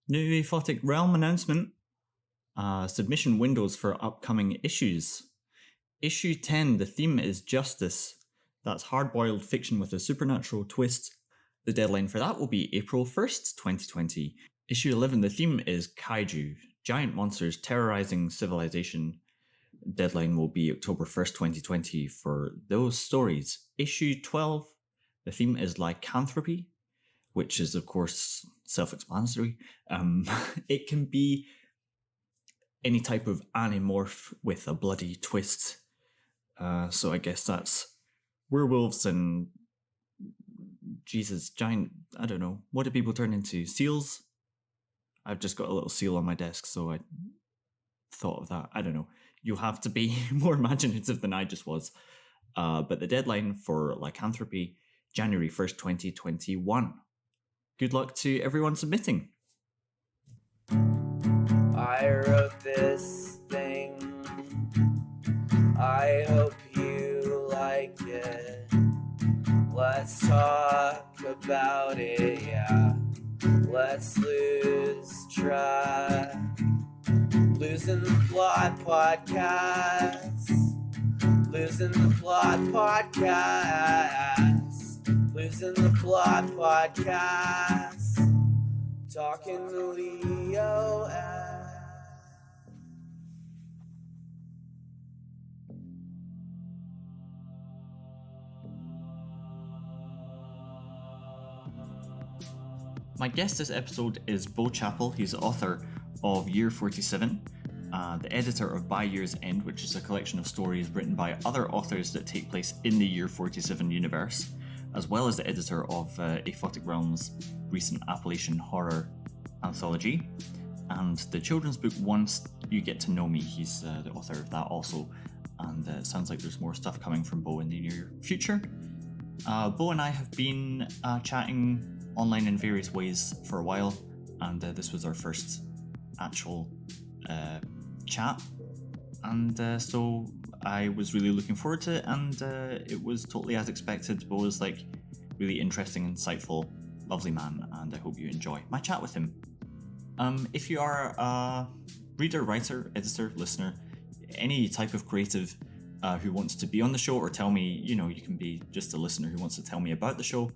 New Aphotic Realm announcement. Submission windows for upcoming issues. Issue 10, the theme is justice. That's hard-boiled fiction with a supernatural twist. The deadline for that will be April 1st, 2020. Issue 11, the theme is kaiju, giant monsters terrorizing civilization. Deadline will be October 1st, 2020 for those stories. Issue 12, the theme is lycanthropy, which is, of course, self-explanatory. It can be any type of animorph with a bloody twist. So I guess that's werewolves and giant, I don't know. What do people turn into? Seals? I've just got a little seal on my desk, so I thought of that. I don't know. You'll have to be more imaginative than I just was. But the deadline for lycanthropy, January 1st, 2021. Good luck to everyone submitting. I wrote this thing. I hope you like it. Let's talk about it, yeah. Let's lose track. Losing the Plot Podcast. Losing the Plot Podcast. Losing the Plot Podcast. Talking to Leo. My guest this episode is Bo Chappell. He's the author of Year 47, the editor of By Year's End, which is a collection of stories written by other authors that take place in the Year 47 universe, as well as the editor of Aphotic Realm's recent Appalachian horror anthology, and the children's book Once You Get to Know Me. He's the author of that also, and it sounds like there's more stuff coming from Bo in the near future. Bo and I have been chatting online in various ways for a while, and this was our first actual chat, and so I was really looking forward to it, and it was totally as expected. Bo is like really interesting, insightful, lovely man, and I hope you enjoy my chat with him. If you are a reader, writer, editor, listener, any type of creative who wants to be on the show or tell me, you can be just a listener who wants to tell me about the show,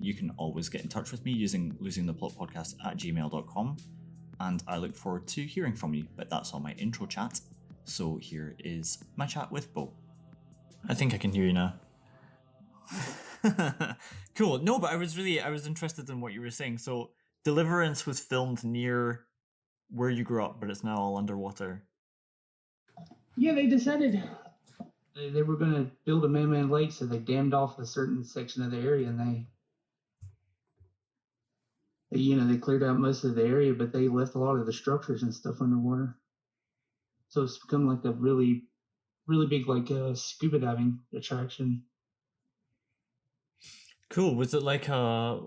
you can always get in touch with me using losingtheplotpodcast-at-gmail-dot-com, and I look forward to hearing from you. But that's all my intro chat, so here is my chat with Bo. I think I can hear you now. Cool. No, but I was interested in what you were saying. So Deliverance was filmed near where you grew up, but it's now all underwater. Yeah, they decided they were going to build a man-made lake, so they dammed off a certain section of the area, and they cleared out most of the area, but they left a lot of the structures and stuff underwater. So it's become like a really, really big scuba diving attraction. Cool. Was it like a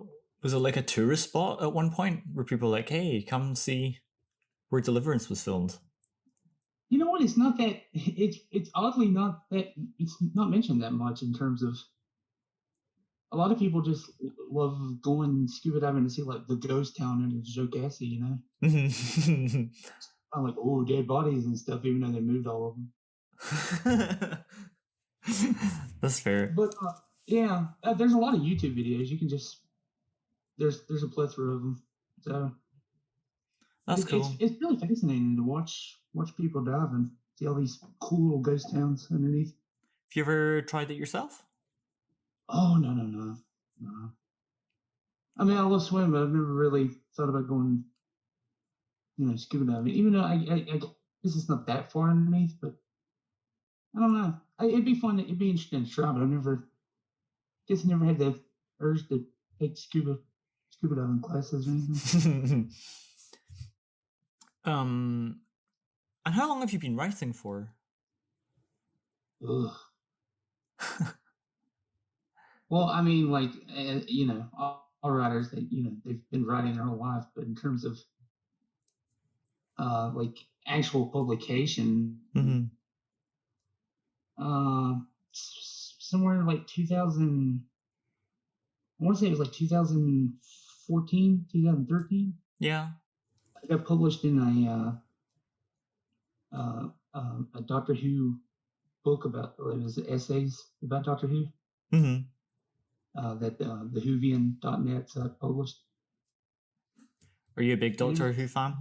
tourist spot at one point where people were like, hey, come see where Deliverance was filmed? You know what? It's not that. It's oddly not that. It's not mentioned that much in terms of. A lot of people just love going scuba diving to see like the ghost town in Jocassee, I'm like, oh, dead bodies and stuff, even though they moved all of them. That's fair. But yeah, there's a lot of YouTube videos. You can just there's a plethora of them. So that's cool. It's really fascinating to watch people dive and see all these cool little ghost towns underneath. Have you ever tried it yourself? Oh, no. I mean, I love swimming, but I've never really thought about going, scuba diving. Even though I guess it's not that far underneath, but I don't know. It'd be fun. It'd be interesting to try, but I never had the urge to take scuba diving classes or anything. And how long have you been writing for? Ugh. Well, I mean, all writers, they've been writing their whole life, but in terms of actual publication, somewhere like 2000, I want to say it was like 2014, 2013. Yeah. I got published in a Doctor Who book about, it was essays about Doctor Who Mm-hmm. that the Whovian.net published. Are you a big And it Doctor was, Who fan?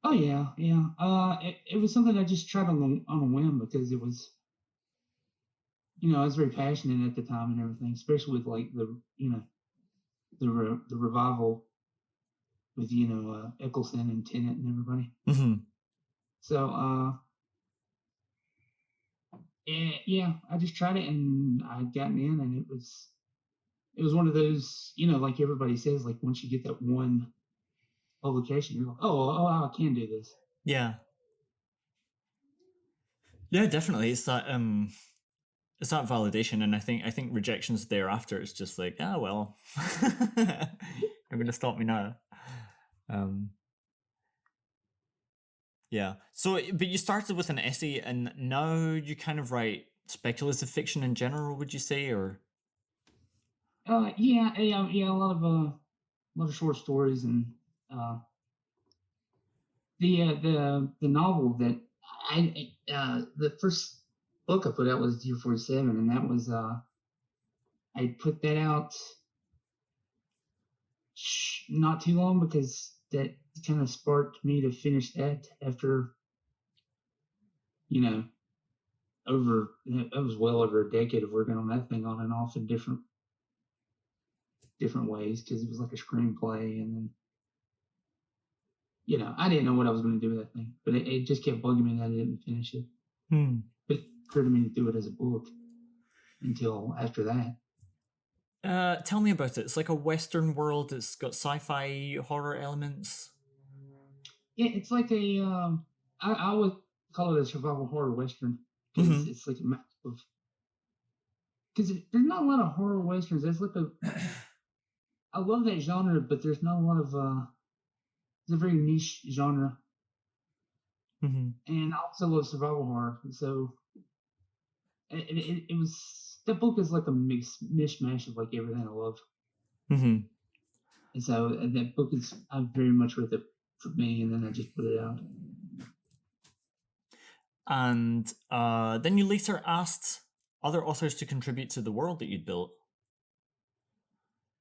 oh yeah. It was something I just tried on a whim because it was, I was very passionate at the time and everything, especially with like the revival with Eccleston and Tennant and everybody. Mm-hmm. So yeah, I just tried it and I'd gotten in, and it was one of those, like everybody says, like once you get that one publication, you're like, oh, I can do this. Yeah. Yeah, definitely. It's that validation, and I think rejections thereafter is just like, well, you're gonna stop me now. Yeah. So, but you started with an essay, and now you kind of write speculative fiction in general, would you say, or? Yeah, a lot of short stories, and the novel that the first book I put out was Year 47, and that was I put that out not too long because that kind of sparked me to finish that after over it was well over a decade of working on that thing on and off in different ways, because it was like a screenplay, and then I didn't know what I was going to do with that thing, but it just kept bugging me that I didn't finish it. But it occurred to me to do it as a book until after that. Tell me about it. It's like a Western world. It's got sci-fi horror elements. Yeah, it's like I would call it a survival horror Western, because it's like a mix of, because there's not a lot of horror Westerns. There's like I love that genre, but there's not a lot of it's a very niche genre. And I also love survival horror, so it was, that book is like a mishmash of like everything I love. And so that book is, I'm very much with it for me, and then I just put it out. And then you later asked other authors to contribute to the world that you'd built.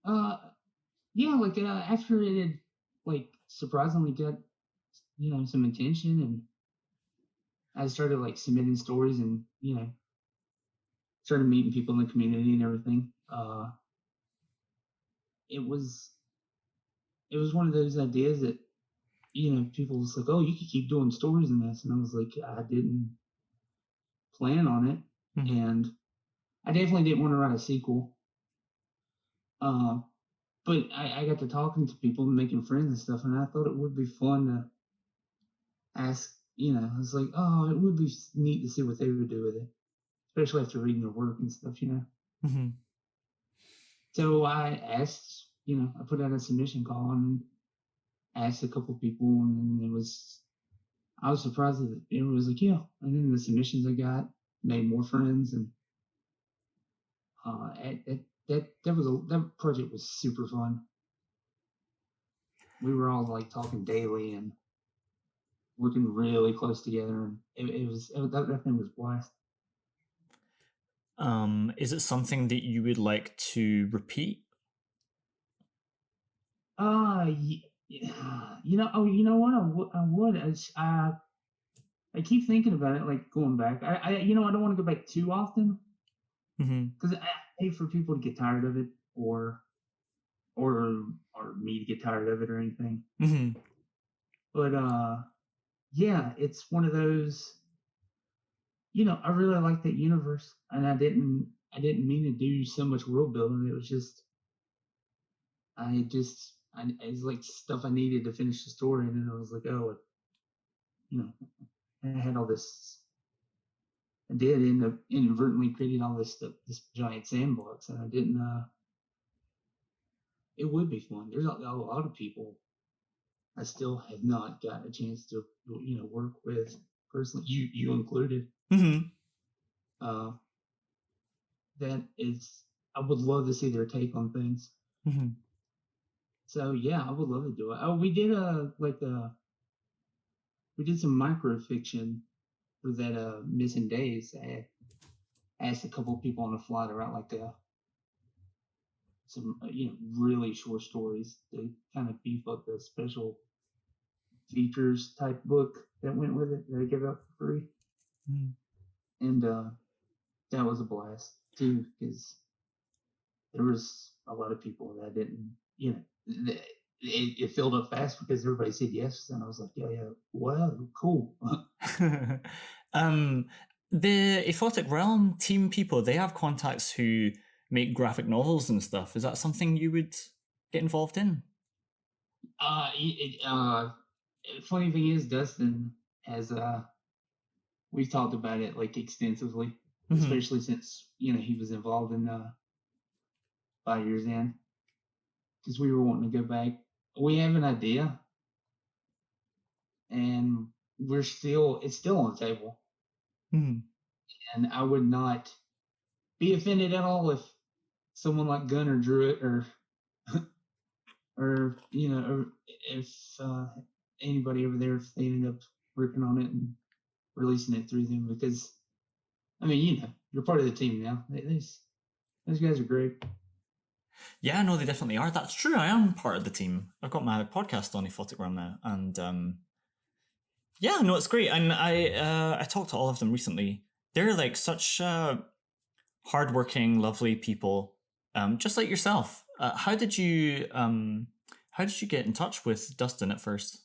Yeah, like after it had like surprisingly got some attention, and I started like submitting stories, and started meeting people in the community and everything. It was one of those ideas that people was like, oh, you could keep doing stories in this, and I was like, I didn't plan on it, and I definitely didn't want to write a sequel. But I got to talking to people and making friends and stuff, and I thought it would be fun to ask. I was like, oh, it would be neat to see what they would do with it, especially after reading their work and stuff, So I asked, I put out a submission call and asked a couple of people, and I was surprised that it was like, yeah. And then the submissions I got made more friends, and that project was super fun. We were all like talking daily and working really close together, and that thing was a blast. Is it something that you would like to repeat? You know what? I would. I keep thinking about it, like going back. I don't want to go back too often, because I hate for people to get tired of it, or me to get tired of it or anything. But yeah, it's one of those. I really like that universe, and I didn't mean to do so much world building. It was just, it's like stuff I needed to finish the story, and then I was like, oh, I had all this. I did end up inadvertently creating all this stuff, this giant sandbox, and I didn't. It would be fun. There's a lot of people I still have not got a chance to work with personally, you included. That is, I would love to see their take on things. So yeah, I would love to do it. Oh, we did we did some microfiction for that Missing Days. I asked a couple of people on the fly to write like some really short stories to kind of beef up the special features type book that went with it that I gave out for free. Mm. And that was a blast too, because there was a lot of people that didn't, it filled up fast because everybody said yes, and I was like, yeah, wow, cool. The Aphotic Realm team people, they have contacts who make graphic novels and stuff. Is that something you would get involved in? Funny thing is, Dustin has we've talked about it like extensively, especially since he was involved in 5 years in, because we were wanting to go back. We have an idea, and it's still on the table. Mm-hmm. And I would not be offended at all if someone like Gunnar drew it, or if anybody over there, if they ended up working on it and releasing it through them, because I mean, you're part of the team now. Those guys are great. Yeah, no, they definitely are. That's true. I am part of the team. I've got my podcast on Aphotic Realm now, and yeah, no, it's great. And I talked to all of them recently. They're like such hardworking, lovely people, just like yourself. How did you get in touch with Dustin at first?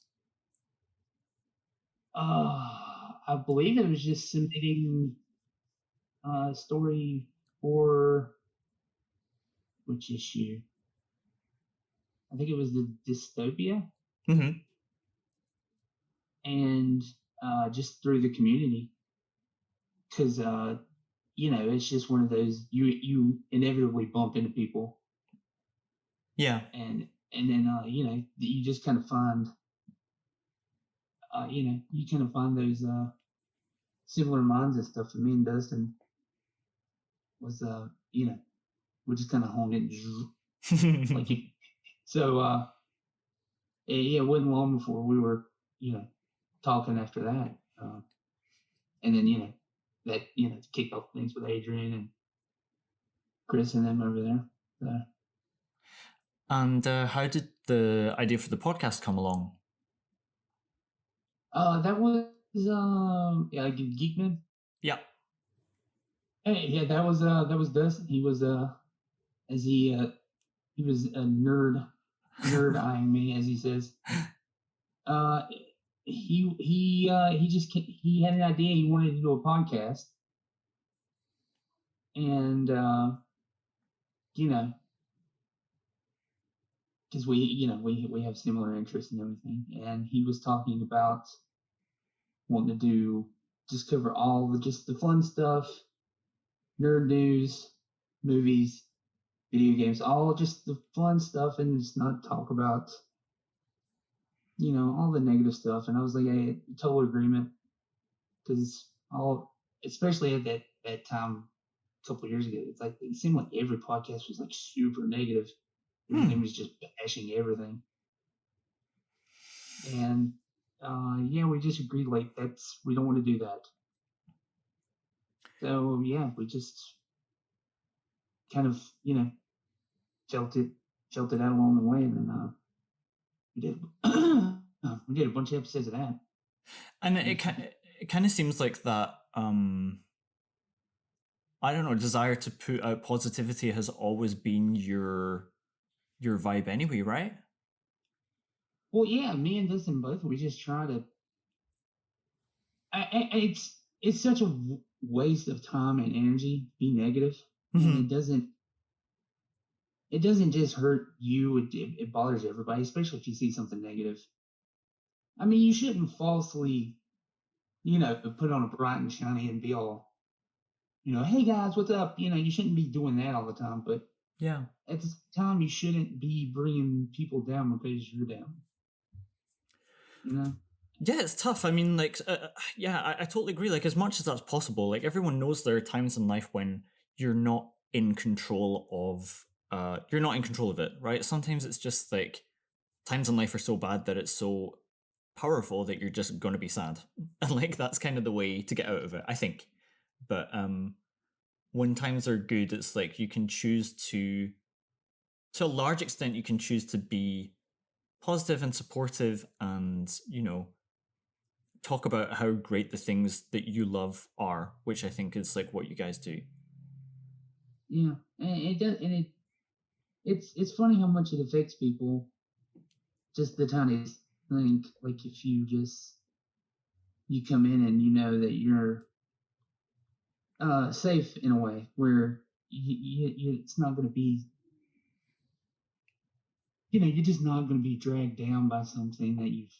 I believe it was just submitting a story for which issue? I think it was the Dystopia. Mm-hmm. And just through the community, because it's just one of those you inevitably bump into people. Yeah. And then you just kind of find you kind of find those similar minds and stuff. And me and Dustin was we just kind of honed it like it. So it wasn't long before we were talking after that, and then that kicked off things with Adrian and Chris and them over there. So. And how did the idea for the podcast come along? That was Geekman. Yeah. Hey, yeah, that was Dustin. He was he was a nerd eyeing me, as he says. He had an idea. He wanted to do a podcast, and because we have similar interests and everything, and he was talking about wanting to just cover all the fun stuff, nerd news, movies, video games, all just the fun stuff, and just not talk about all the negative stuff. And I was like, hey, total agreement, because especially at that time a couple of years ago, it's like it seemed like every podcast was like super negative. Everything was just bashing everything. And we just agreed like we don't want to do that. So yeah, we just kind of felt it out along the way, and then we did a bunch of episodes of that. And it kind of seems like that. I don't know. Desire to put out positivity has always been your vibe, anyway, right? Well, yeah, me and Dustin both. We just try to. It's such a waste of time and energy. Be negative, and it doesn't just hurt you. It bothers everybody, especially if you see something negative. I mean, you shouldn't falsely, put on a bright and shiny and be all, hey guys, what's up? You shouldn't be doing that all the time. But yeah, at the time, you shouldn't be bringing people down because you're down. Yeah, it's tough. I mean, like, I totally agree. Like, as much as that's possible, like, everyone knows there are times in life when you're not in control of it, right? Sometimes it's just like times in life are so bad that it's so powerful that you're just going to be sad. And like that's kind of the way to get out of it, I think. But when times are good, it's like you can choose to a large extent, you can choose to be positive and supportive and, talk about how great the things that you love are, which I think is like what you guys do. Yeah, and it does, and it's funny how much it affects people. Just the tiniest thing, like if you come in and you know that you're safe in a way where it's not going to be, you're just not going to be dragged down by something that you've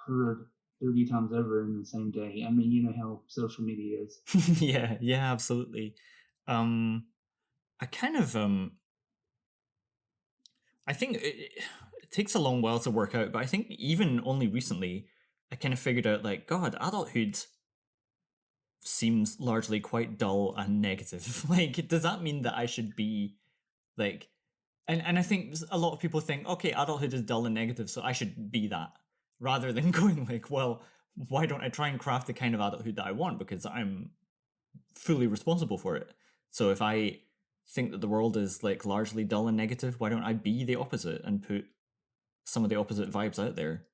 heard 30 times over in the same day. I mean, you know how social media is. Yeah, absolutely. I kind of I think it takes a long while to work out, but I think even only recently I kind of figured out like, God, adulthood seems largely quite dull and negative. Like, does that mean that I should be like, and I think a lot of people think, okay, adulthood is dull and negative, so I should be that, rather than going like, well, why don't I try and craft the kind of adulthood that I want, because I'm fully responsible for it. So if I think that the world is like largely dull and negative, why don't I be the opposite and put some of the opposite vibes out there?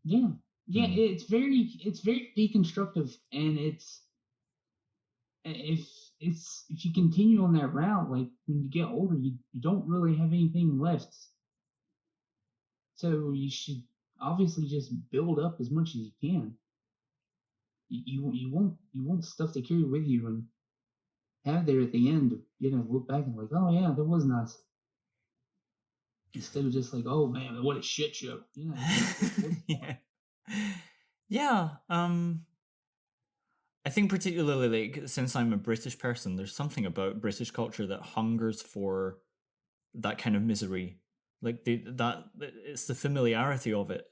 Yeah, it's very deconstructive, and if you continue on that route, like when you get older, you don't really have anything left. So you should obviously just build up as much as you can. You want stuff to carry with you and have there at the end. Look back and like, oh yeah, that was nice. Instead of just like, oh man, what a shit show. Yeah. Yeah. I think particularly like since I'm a British person, there's something about British culture that hungers for that kind of misery. Like that it's the familiarity of it.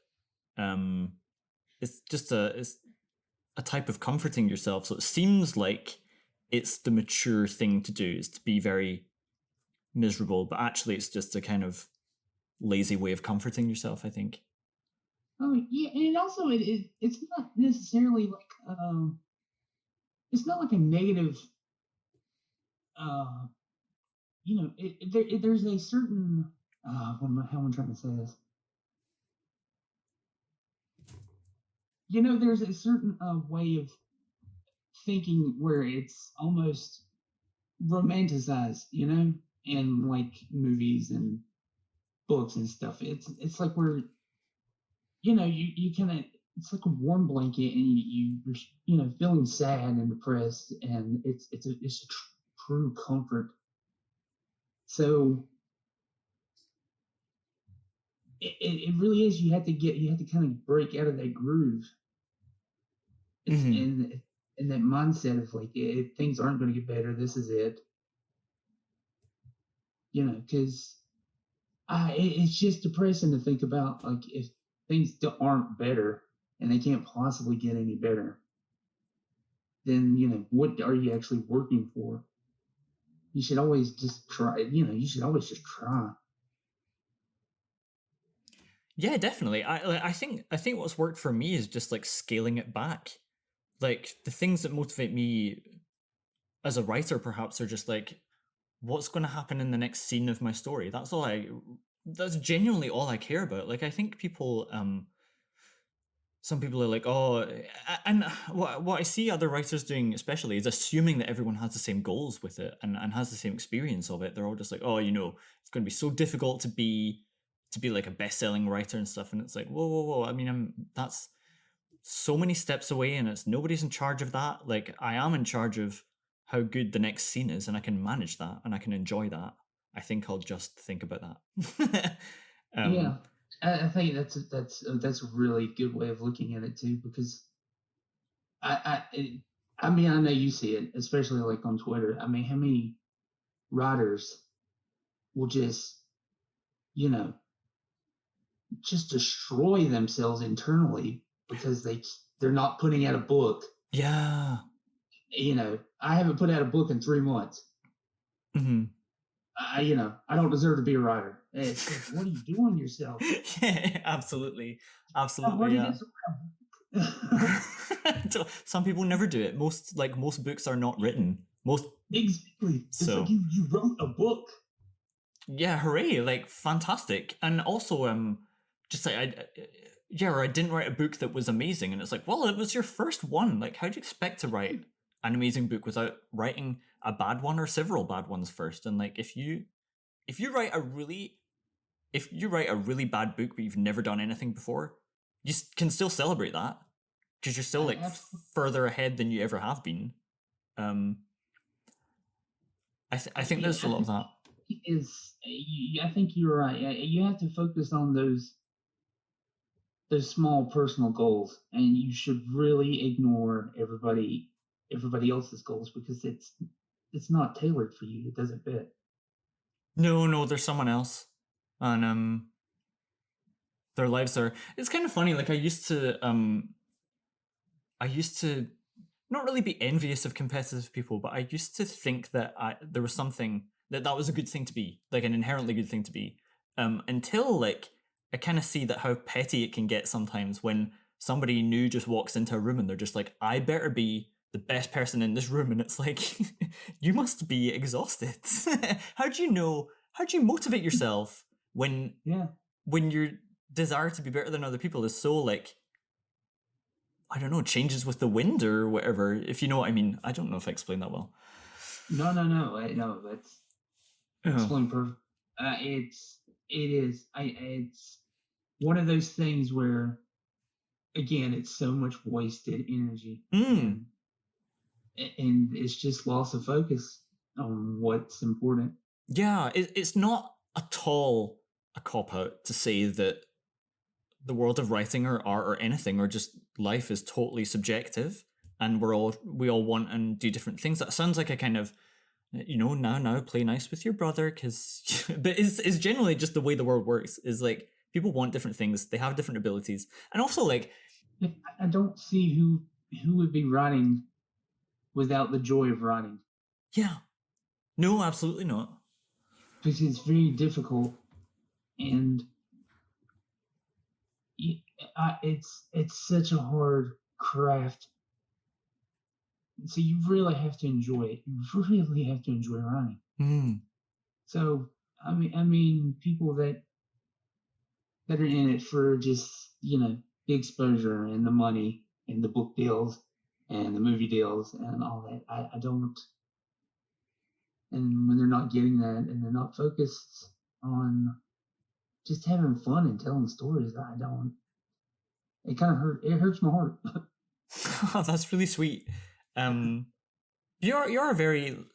It's just it's a type of comforting yourself. So it seems like it's the mature thing to do, is to be very miserable, but actually it's just a kind of lazy way of comforting yourself, I think. Oh yeah, and also it's not necessarily like it's not like a negative. There's a certain how am I trying to say this? There's a certain way of thinking where it's almost romanticized, in like movies and books and stuff. It's like where you kind of, it's like a warm blanket, and you're feeling sad and depressed, and it's a true comfort. So it really is. You have to kind of break out of that groove. Mm-hmm. And that mindset of like, if things aren't going to get better, this is it. Because it's just depressing to think about, like, if things aren't better and they can't possibly get any better, then what are you actually working for? You should always just try. You should always just try. Yeah, definitely. I think what's worked for me is just like scaling it back. Like the things that motivate me as a writer, perhaps, are just like, what's going to happen in the next scene of my story. That's genuinely all I care about. Like I think people some people are like, oh, and what I see other writers doing especially is assuming that everyone has the same goals with it and has the same experience of it. They're all just like, oh, it's going to be so difficult to be like a best-selling writer and stuff. And it's like, whoa. I mean, that's so many steps away, and it's nobody's in charge of that. Like I am in charge of how good the next scene is, and I can manage that and I can enjoy that. I think I'll just think about that. Yeah. I think that's a really good way of looking at it too, because I mean, I know you see it, especially like on Twitter. I mean, how many writers will just just destroy themselves internally because they're not putting out a book. Yeah. I haven't put out a book in 3 months. Mm-hmm. I don't deserve to be a writer. It's like, what are you doing yourself? Yeah, absolutely, How absolutely, hard it yeah. is. Some people never do it. Most books are not written. Most Exactly. It's So- like you wrote a book. Yeah, hooray! Like fantastic, and also just like I didn't write a book that was amazing, and it's like, well, it was your first one. Like, how do you expect to write an amazing book without writing a bad one or several bad ones first? And like, if you write a really bad book but you've never done anything before, you can still celebrate that because you're still like further ahead than you ever have been. I think there's a lot of that. I think you're right. You have to focus on those small personal goals, and you should really ignore everybody else's goals because it's not tailored for you. It doesn't fit. No, there's someone else, and their lives are. It's kind of funny. Like I used to not really be envious of competitive people, but I used to think that there was something that was a good thing to be, like an inherently good thing to be, until like I kind of see that how petty it can get sometimes when somebody new just walks into a room and they're just like, I better be the best person in this room, and it's like, you must be exhausted. How do you motivate yourself when your desire to be better than other people is so like, I don't know, changes with the wind or whatever, if you know what I mean. I don't know if I explained that well. No, that's explained perfect. It's one of those things where, again, it's so much wasted energy, and it's just loss of focus on what's important. Yeah, it's not at all a cop-out to say that the world of writing or art or anything or just life is totally subjective, and we all want and do different things. That sounds like a kind of, now play nice with your brother, because but it's generally just the way the world works, is like people want different things, they have different abilities, and also like I don't see who would be writing without the joy of writing. Yeah, no, absolutely not, because it's very difficult, and it's such a hard craft. So you really have to enjoy it. You really have to enjoy writing. So I mean, people that are in it for just the exposure and the money and the book deals and the movie deals and all that. I don't. And when they're not getting that and they're not focused on just having fun and telling stories, I don't. It kind of hurts my heart. That's really sweet. You're very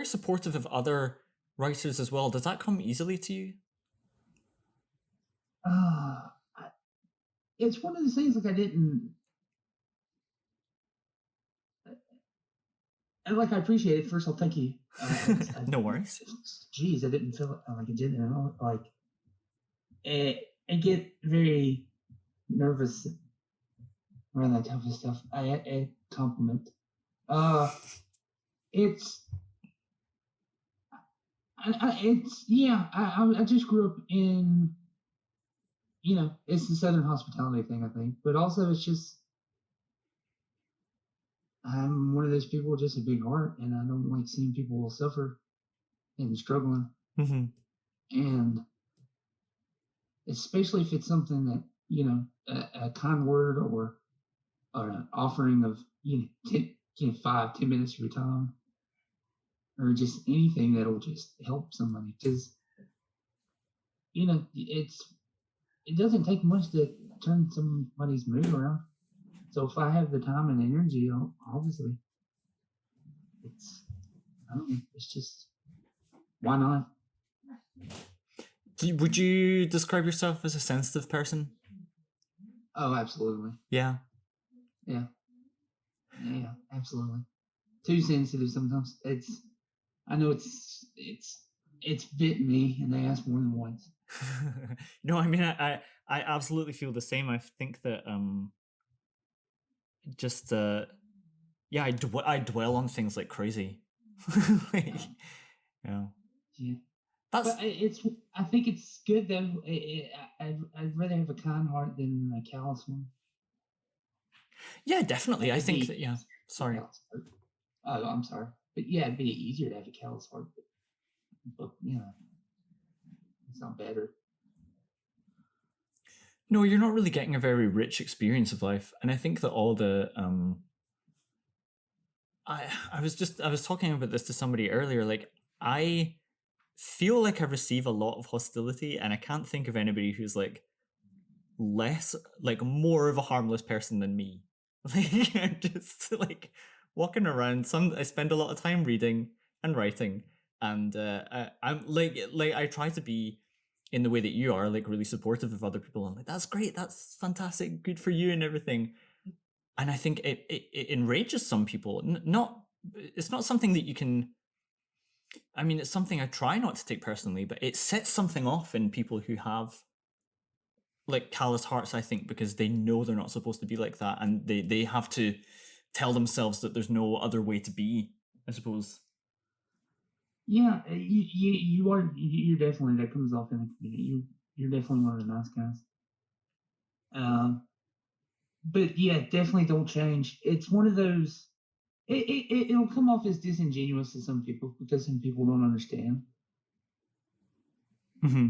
supportive of other writers as well. Does that come easily to you? It's one of those things like I didn't. And like I appreciate it. First, I'll thank you. No worries. Geez, I didn't feel it like I did. Like I get very nervous around that type of stuff. I compliment. It's I just grew up in, it's the Southern hospitality thing, I think, but also it's just I'm one of those people with just a big heart, and I don't like seeing people suffer and struggling. And especially if it's something that a kind word or an offering of 5-10 minutes of your time, or just anything that'll just help somebody, because it doesn't take much to turn somebody's mood around. So if I have the time and energy, obviously, it's just, why not? Would you describe yourself as a sensitive person? Oh, absolutely. Yeah, absolutely. Too sensitive sometimes. I know it's bit me, and they ask more than once. No, I mean, I absolutely feel the same. I think that just I dwell on things like crazy. Like, Yeah. But I think it's good that I'd rather have a kind heart than a callous one. Yeah, definitely. I think that, yeah. Sorry. Oh, I'm sorry. But yeah, it'd be easier to have a callous heart. But you know, it's not better. No, you're not really getting a very rich experience of life. And I think that all the I was talking about this to somebody earlier. Like, I feel like I receive a lot of hostility, and I can't think of anybody who's like more of a harmless person than me. Like, I'm just like walking around. I spend a lot of time reading and writing, and I'm like I try to be in the way that you are, like really supportive of other people. I'm like, that's great, that's fantastic, good for you, and everything. And I think it enrages some people. It's not something that you can. I mean, it's something I try not to take personally, but it sets something off in people who have like callous hearts, I think, because they know they're not supposed to be like that, and they have to tell themselves that there's no other way to be, I suppose. Yeah, you're definitely, that comes off in the community. You're definitely one of the nice guys. But yeah, definitely don't change. It's one of those. It'll come off as disingenuous to some people because some people don't understand. Mm-hmm.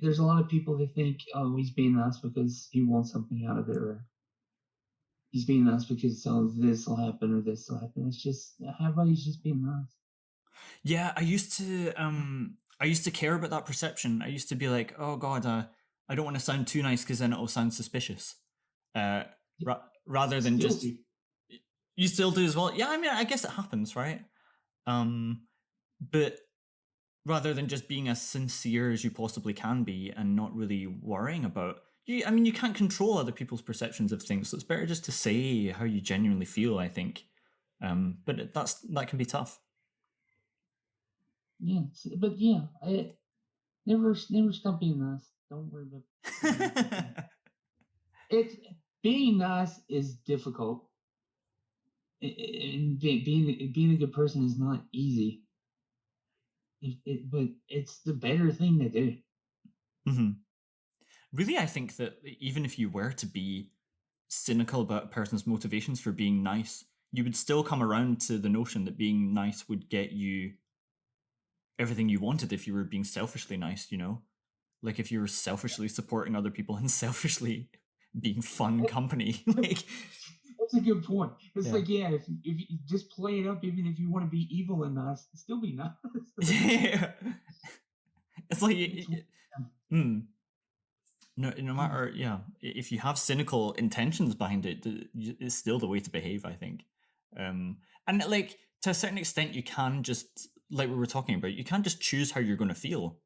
There's a lot of people that think, oh, he's being nice because he wants something out of it, or he's being nice because this will happen or this will happen. It's just, how about he's just being nice? Yeah, I used to care about that perception. I used to be like, oh God, I don't want to sound too nice because then it'll sound suspicious. Rather than Still just do. You still do as well. Yeah, I mean, I guess it happens, right? But rather than just being as sincere as you possibly can be and not really worrying about you, I mean, you can't control other people's perceptions of things, so it's better just to say how you genuinely feel, I think. But that can be tough. Yeah, but yeah, never stop being nice. Don't worry about it. Being nice is difficult. And being a good person is not easy. But it's the better thing to do. Mm-hmm. Really, I think that even if you were to be cynical about a person's motivations for being nice, you would still come around to the notion that being nice would get you everything you wanted if you were being selfishly nice, you know? Like if you were selfishly supporting other people and selfishly being fun company. Like, that's a good point. It's yeah. like, yeah, if you just play it up, even if you want to be evil and nice, still be nice. Yeah. It's like no matter, yeah, if you have cynical intentions behind it, it's still the way to behave, I think. And like to a certain extent, you can just, like we were talking about, you can't just choose how you're going to feel.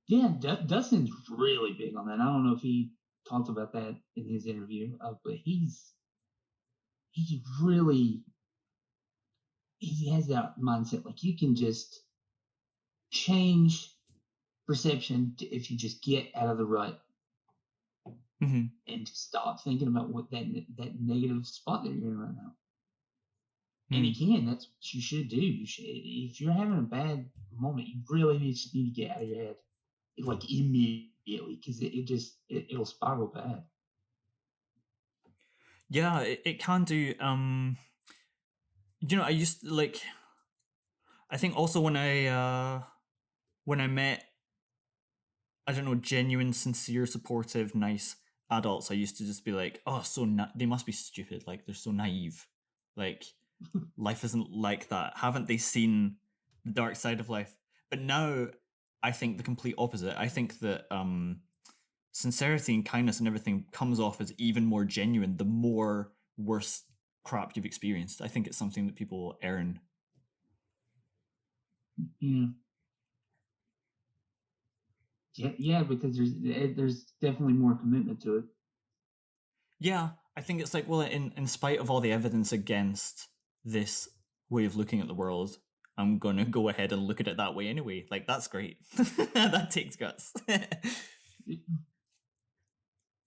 Yeah, Dustin's really big on that. I don't know if he talked about that in his interview, but he has that mindset. Like, you can just change perception if you just get out of the rut and just stop thinking about what that negative spot that you're in right now. And again, that's what you should do. If you're having a bad moment, you really need to get out of your head, like immediately, because it'll spiral bad. Yeah, it can do. I used to, like, I think also when I met, I don't know, genuine, sincere, supportive, nice adults, I used to just be like, oh, they must be stupid. Like, they're so naive. Like, life isn't like that. Haven't they seen the dark side of life? But now I think the complete opposite. I think that sincerity and kindness and everything comes off as even more genuine the more worse crap you've experienced. I think it's something that people earn. Yeah, because there's definitely more commitment to it. Yeah, I think it's like, well, in spite of all the evidence against this way of looking at the world, I'm gonna go ahead and look at it that way anyway. Like, that's great. That takes guts.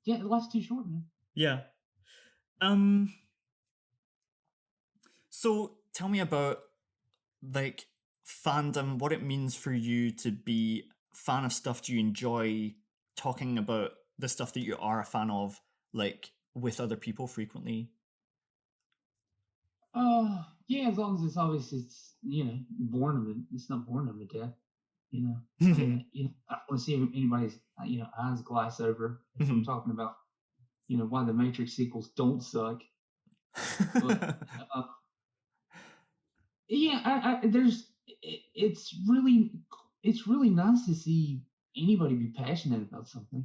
Yeah, life's too short, man. Yeah. So tell me about, like, fandom, what it means for you to be a fan of stuff. Do you enjoy talking about the stuff that you are a fan of, like, with other people frequently? Yeah, as long as it's obviously it's it's not born of a death. I don't want to see anybody's eyes glass over if I'm talking about why the Matrix sequels don't suck. But yeah, it's really nice to see anybody be passionate about something,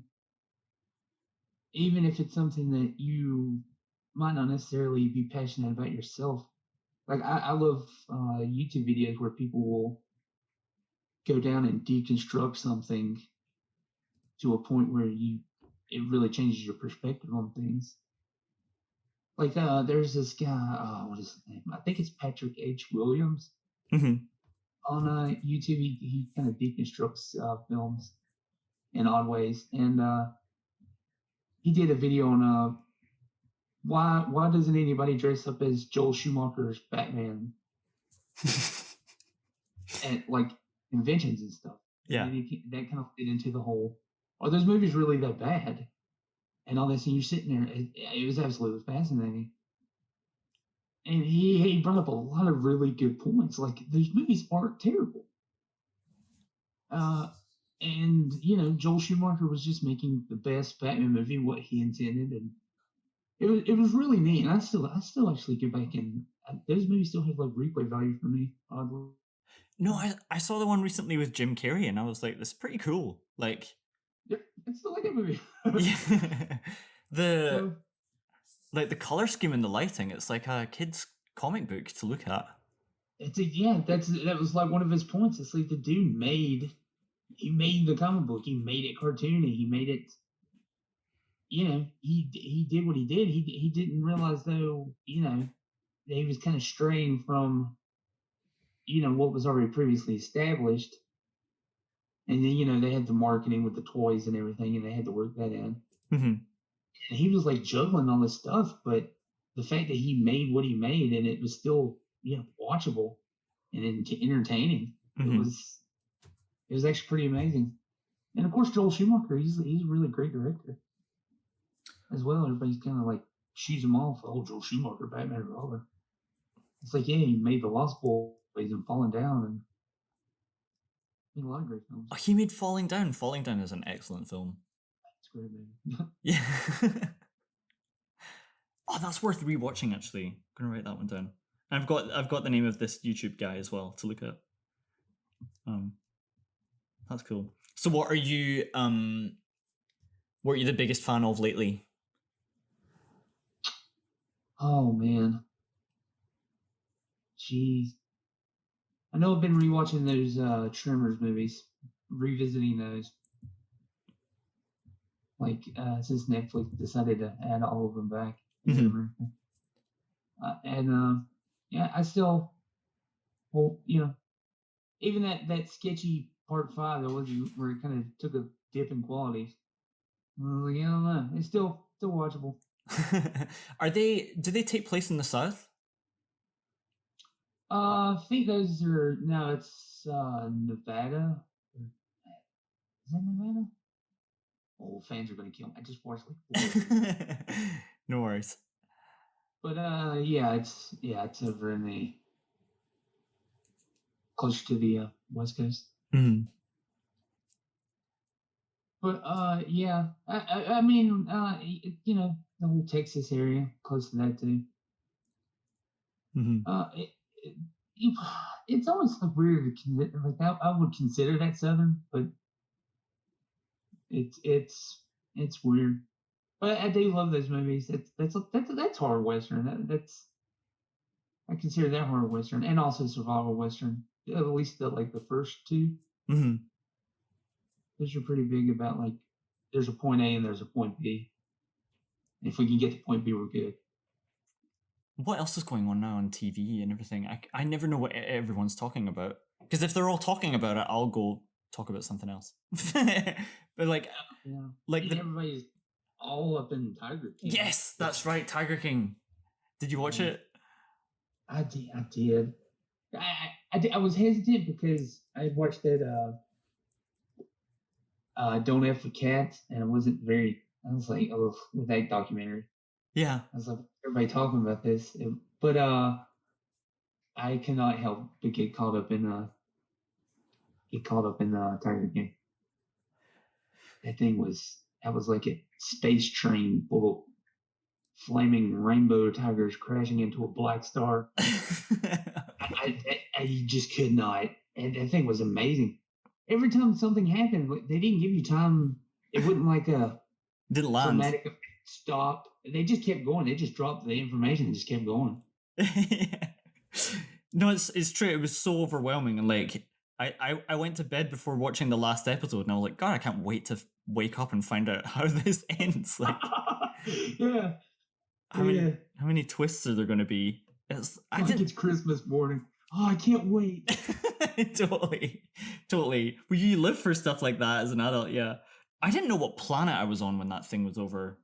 even if it's something that you might not necessarily be passionate about yourself. Like I love YouTube videos where people will go down and deconstruct something to a point where it really changes your perspective on things. Like there's this guy, what is his name? I think it's Patrick H. Williams. On YouTube. He kind of deconstructs films in odd ways, and he did a video on why doesn't anybody dress up as Joel Schumacher's Batman at like conventions and stuff. Yeah, and that kind of fit into the whole. Are those movies really that bad? And all this, and you're sitting there. It was absolutely fascinating. And he brought up a lot of really good points. Like those movies aren't terrible. And Joel Schumacher was just making the best Batman movie, what he intended, and it was really neat. And I still actually go back and those movies still have like replay value for me. Oddly. No, I saw the one recently with Jim Carrey, and I was like, "This is pretty cool." Like, yeah, it's still like a movie. Yeah, the color scheme and the lighting, it's like a kid's comic book to look at. That was like one of his points. It's like the dude made the comic book. He made it cartoony. He made it. He did what he did. He didn't realize though. That he was kind of straying from. What was already previously established. And then they had the marketing with the toys and everything, and they had to work that in. And he was like juggling all this stuff, but the fact that he made what he made and it was still watchable and entertaining, it was actually pretty amazing. And of course Joel Schumacher, he's a really great director as well. Everybody's kind of like shoots him off. Oh, Joel Schumacher, Batman and Robin. It's like, yeah, he made The Lost Boys and Falling Down and made a lot of great films. Oh, he made Falling Down. Falling Down is an excellent film. It's great, man. Yeah. Oh, that's worth rewatching. Actually, I'm gonna write that one down. And I've got the name of this YouTube guy as well to look at. That's cool. So, what are you the biggest fan of lately? Oh man, jeez. I know I've been rewatching those Tremors movies, revisiting those. Like since Netflix decided to add all of them back. Yeah, I still, well, even that sketchy part 5 that wasn't where it kind of took a dip in quality. I don't know. It's still watchable. Do they take place in the South? I think it's Nevada. Is that Nevada? Oh, fans are gonna kill me. I just watched like 4. No worries. But it's over in the closer to the West Coast. But I mean the whole Texas area, close to that too. It's always like weird to like I would consider that Southern, but it's weird. But I do love those movies. That's horror western. I consider that horror western and also survival western. At least the first 2. Those are pretty big about like there's a point A and there's a point B. If we can get to point B, we're good. What else is going on now on TV and everything? I never know what everyone's talking about. Because if they're all talking about it, I'll go talk about something else. But everybody's all up in Tiger King. Yes, that's right, Tiger King. Did you watch it? I did. I I was hesitant because I watched that Don't F with Cats, and I wasn't very. I was like, oh, with that documentary. Yeah. I was like, everybody talking about this, but I cannot help but get caught up in the Tiger King. That was like a space train full of flaming rainbow tigers crashing into a black star. I just could not. And that thing was amazing. Every time something happened, they didn't give you time. It wasn't like a didn't land. dramatic stop. They just kept going. They just dropped the information and just kept going. No, it's true. It was so overwhelming, and like I went to bed before watching the last episode, and I was like, God, I can't wait to wake up and find out how this ends. Like, yeah. How many twists are there going to be? It's Christmas morning. Oh, I can't wait. Totally. Well, you live for stuff like that as an adult, yeah. I didn't know what planet I was on when that thing was over.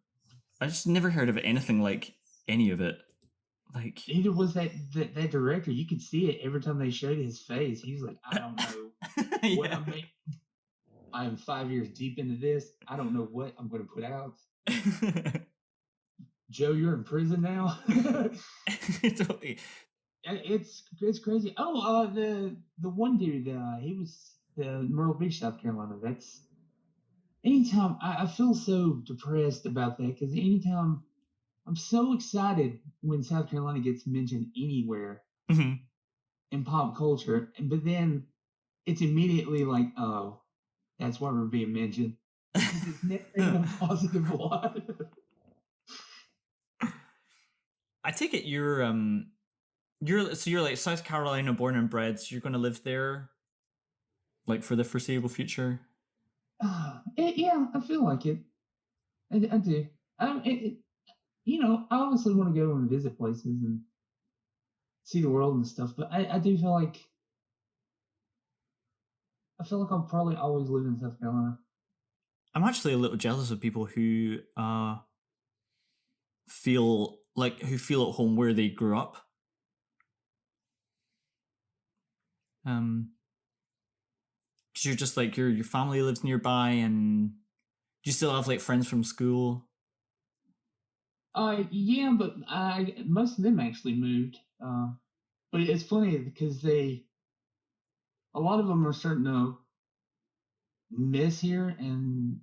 I just never heard of anything like any of it. Like, neither was that director. You could see it every time they showed his face. He was like, I don't know what I'm making. I am 5 years deep into this. I don't know what I'm going to put out. Joe, you're in prison now. Totally. It's crazy. Oh, the one dude, he was the Myrtle Beach, South Carolina. That's anytime I feel so depressed about that, because anytime I'm so excited when South Carolina gets mentioned anywhere in pop culture, but then it's immediately like, oh, that's why we're being mentioned. It's never in a positive light. I take it you're like South Carolina born and bred, so you're going to live there, like, for the foreseeable future. Yeah, I feel like it. I do. I obviously want to go and visit places and see the world and stuff, but I do feel like I'll probably always live in South Carolina. I'm actually a little jealous of people who feel at home where they grew up. Because you're just like your family lives nearby, and do you still have like friends from school? Yeah, but most of them actually moved. But it's funny because a lot of them are starting to miss here, and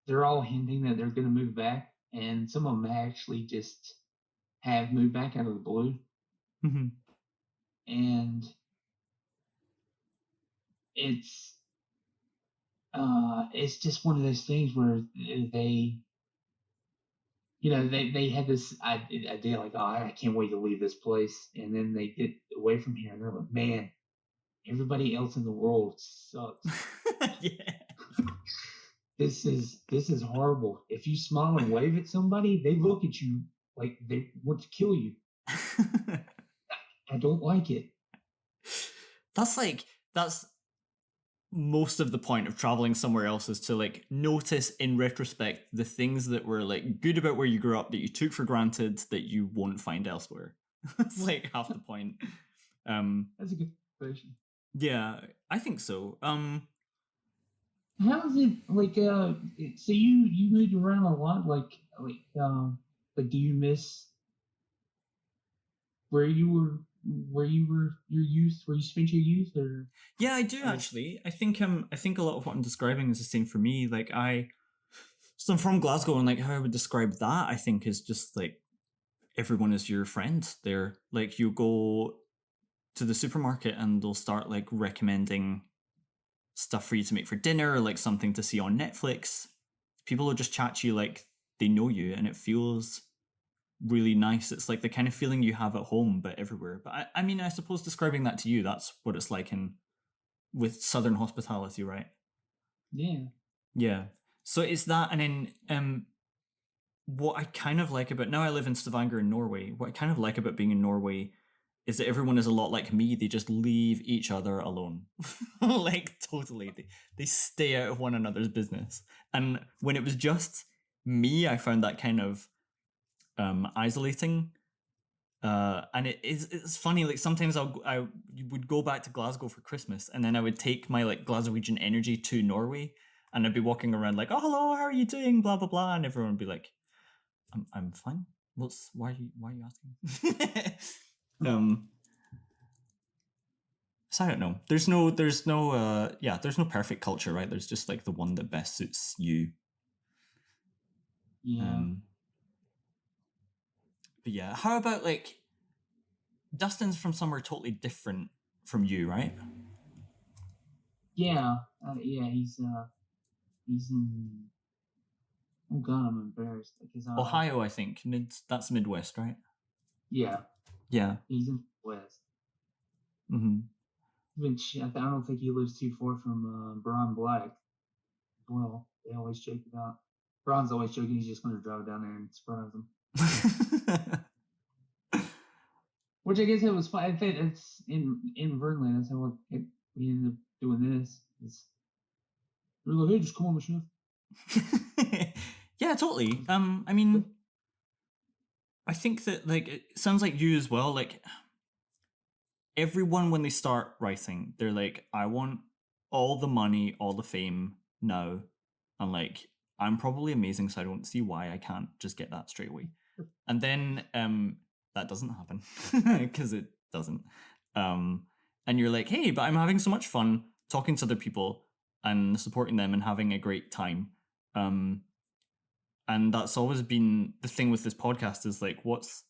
they're all hinting that they're going to move back, and some of them actually just have moved back out of the blue. Mm-hmm. And it's just one of those things where they had this idea like, oh, I can't wait to leave this place, and then they get away from here and they're like, man, everybody else in the world sucks. Yeah. This is horrible. If you smile and wave at somebody, they look at you like they want to kill you. I don't like it. That's most of the point of traveling somewhere else, is to like notice in retrospect the things that were like good about where you grew up that you took for granted that you won't find elsewhere. That's like half the point. That's a good question. Yeah, I think so. How is it like? So you moved around a lot. Like do you miss where you were your youth, where you spent your youth? Or yeah, I do actually. I think a lot of what I'm describing is the same for me. Like so I'm from Glasgow, and like how I would describe that, I think, is just like everyone is your friend there. Like you go to the supermarket and they'll start like recommending stuff for you to make for dinner, or like something to see on Netflix. People will just chat to you like they know you, and it feels really nice. It's like the kind of feeling you have at home but everywhere. But I mean, I suppose describing that to you, that's what it's like with Southern hospitality, right? Yeah. So it's that, and then what I kind of like about, now I live in Stavanger in Norway, what I kind of like about being in Norway is that everyone is a lot like me. They just leave each other alone. Like, totally. They stay out of one another's business. And when it was just me, I found that kind of isolating. And it's funny, like sometimes I would go back to Glasgow for Christmas, and then I would take my like Glaswegian energy to Norway, and I'd be walking around like, oh hello, how are you doing, blah blah blah, and everyone would be like, I'm fine. Why are you asking? So I don't know. There's no there's no perfect culture, right? There's just like the one that best suits you. Yeah. But yeah, how about like Dustin's from somewhere totally different from you, right? Yeah. Yeah. He's in. Oh God, I'm embarrassed because Ohio, I think. That's Midwest, right? Yeah. Yeah. He's in the West. Mm-hmm. I don't think he lives too far from Brian Black. Well, they always joke about. Brian's always joking he's just going to drive down there and surprise him. Which I guess it was fun. I think it's in Vernon. That's how we ended up doing this. We're like, hey, just come on the shift. Yeah, totally. I mean, I think that like it sounds like you as well. Like everyone when they start writing, they're like, I want all the money, all the fame now, and like I'm probably amazing, so I don't see why I can't just get that straight away. And then that doesn't happen because it doesn't. And you're like, hey, but I'm having so much fun talking to other people and supporting them and having a great time. And that's always been the thing with this podcast is like, what's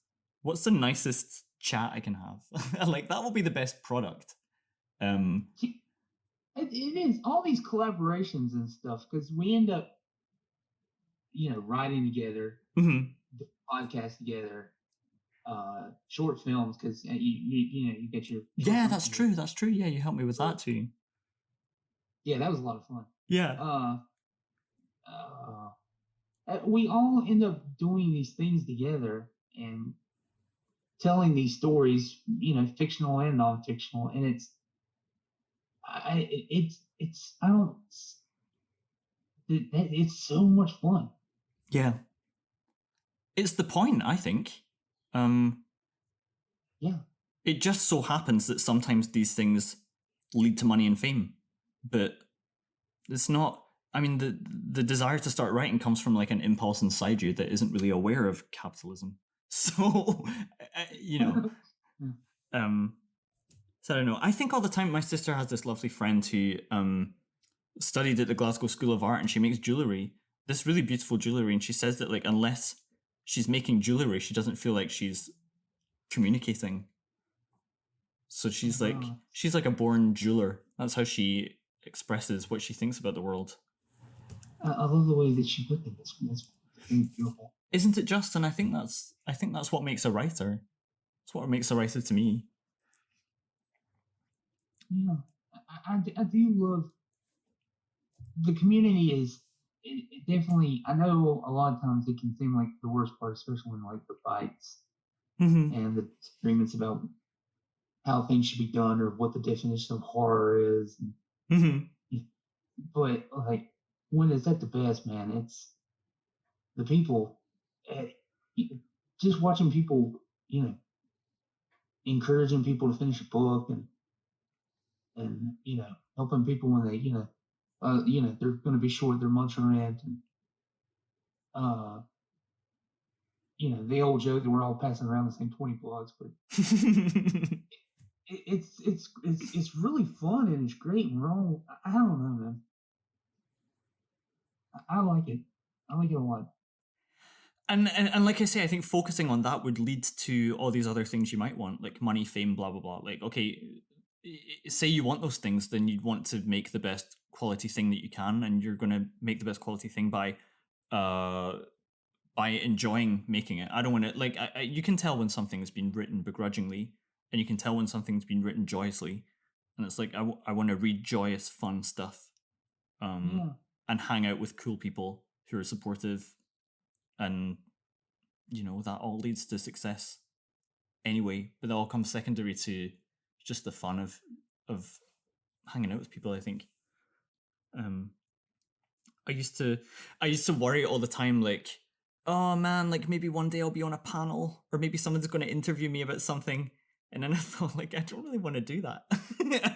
the nicest chat I can have? Like that will be the best product. It is all these collaborations and stuff because we end up, writing together, Mm-hmm. the podcast together, short films because you get your Yeah, that's true. That's true. Yeah, you helped me with that too. Yeah, that was a lot of fun. Yeah. We all end up doing these things together and telling these stories, fictional and non-fictional, and it's so much fun. Yeah. It's the point, I think. Yeah. It just so happens that sometimes these things lead to money and fame, but it's not. I mean, the desire to start writing comes from like an impulse inside you that isn't really aware of capitalism. So, so I don't know. I think all the time my sister has this lovely friend who studied at the Glasgow School of Art and she makes jewelry, this really beautiful jewelry, and she says that like unless she's making jewelry, she doesn't feel like she's communicating. So she's like a born jeweler. That's how she expresses what she thinks about the world. I love the way that she put it. That's beautiful. Isn't it just? And I think that's what makes a writer. It's what makes a writer to me. Yeah, I do love the community. It definitely. I know a lot of times it can seem like the worst part, especially when like the fights and the disagreements about how things should be done or what the definition of horror is. But like when it's at the best, man, it's the people. Just watching people, encouraging people to finish a book and helping people when they they're going to be short their month's rent and the old joke that we're all passing around the same 20 blocks, but it's really fun and it's great and we're all, I don't know, man. I like it. I like it a lot. And like I say, I think focusing on that would lead to all these other things you might want, like money, fame, blah blah blah. Like, okay, say you want those things, then you'd want to make the best quality thing that you can, and you're going to make the best quality thing by enjoying making it. I don't want to like you can tell when something's been written begrudgingly, and you can tell when something's been written joyously, and it's like I want to read joyous, fun stuff, and hang out with cool people who are supportive. And that all leads to success anyway, but that all comes secondary to just the fun of hanging out with people. I think I used to worry all the time, like oh man, like maybe one day I'll be on a panel, or maybe someone's going to interview me about something, and then I thought, like, I don't really want to do that.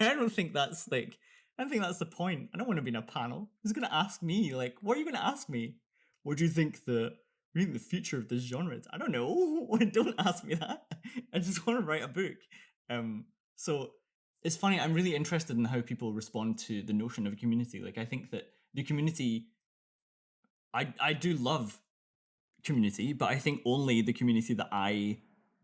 I don't think that's like, I don't think that's the point. I don't want to be in a panel. Who's going to ask me? Like, what are you going to ask me? What do you think the future of this genre is? I don't know. Don't ask me that. I just want to write a book. So it's funny. I'm really interested in how people respond to the notion of a community. Like, I think that the community, I do love community, but I think only the community that I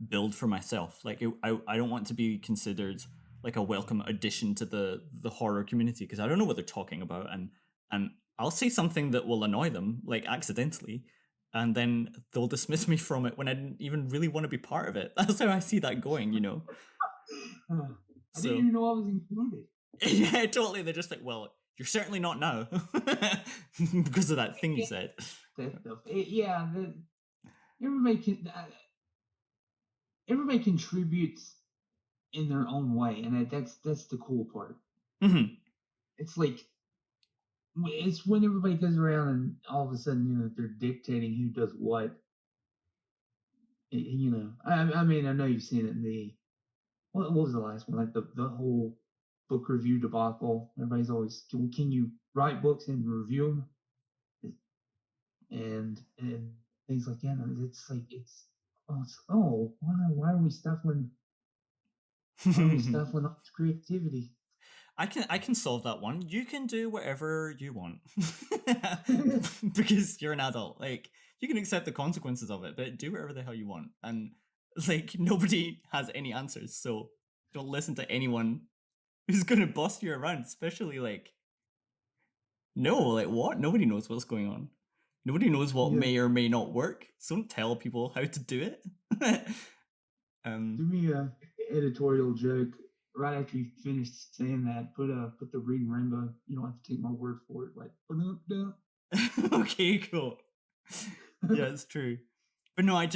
build for myself. Like, I don't want to be considered like a welcome addition to the horror community, because I don't know what they're talking about, and I'll say something that will annoy them, like accidentally, and then they'll dismiss me from it when I didn't even really want to be part of it. That's how I see that going, you know. I didn't even know I was included. Yeah, totally. They're just like, well, you're certainly not now because of that thing you said. Yeah, everybody contributes in their own way, and that's the cool part. Mm-hmm. It's like, it's when everybody goes around and all of a sudden, you know, they're dictating who does what. You know, I mean, I know you've seen it in the, what was the last one? Like the whole book review debacle. Everybody's always, can you write books and review them? And things like that. It's like, why are we stifling all this creativity? I can solve that one. You can do whatever you want because you're an adult. Like, you can accept the consequences of it, but do whatever the hell you want. And like, nobody has any answers, so don't listen to anyone who's gonna boss you around. Especially like, no, like what? Nobody knows what's going on. Nobody knows what may or may not work. So don't tell people how to do it. Do me a editorial joke. Right after you finished saying that, put the Reading Rainbow. You don't have to take my word for it. Like, okay, cool. Yeah, it's true. But no, I